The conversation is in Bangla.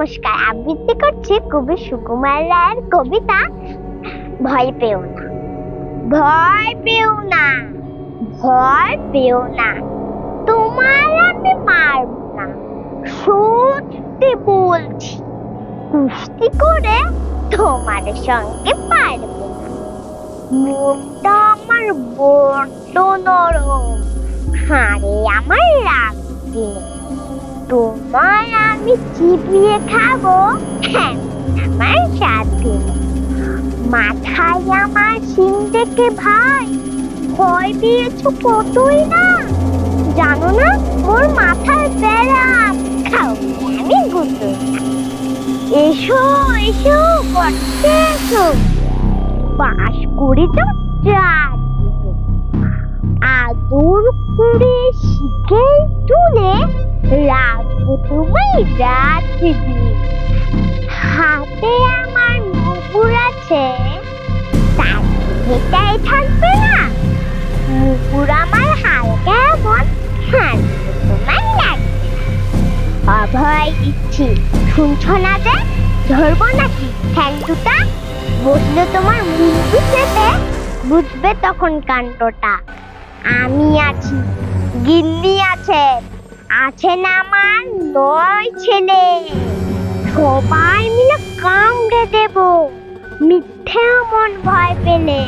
নমস্কার, আবৃত্তি করছি কবি সুকুমার রায়ের কবিতা ভয় পেও না। ভয় পেও না, ভয় পেও না, তোমার আমি মারব না। সত্যি বলছি, কুস্তি করে তোমার সঙ্গে পারবো না। মনটা আমার বড্ড নরম, হাড়ে আমার রাখবে। তোমায় আমি চিবিয়ে খাবো, হ্যাঁ আমার সাথে। মাথায় আমার সিং দেখে ভাই ভয় পেয়েছো কতই না। জানো না মোর মাথায় বেড়াম, খাও আমি গুতো না। এসো এসো করতে এসো, বাস করে যাও চাঁদ দিব। আদর করে শিখে তুলে রাখবো তোমায় রাত দিন। হাতে আমার মুগুর আছে, তার ভেটাই থাকবে না। মুগুর আমার হালকা এমন, হালকা তোমার লাগবে না। অভয় দিচ্ছি, শুনছো না যে? ধরবো নাকি ঠ্যাং দুটা? বসলে তোমার মুন্ডু চেপে, বুঝবে তখন কাণ্ডটা। আমি আছি, গিন্নি আছে, আছেন আমার 9 ছেলে। সবাই মিলে কামড়ে দেব, মিথ্যে মন ভয় পেলে।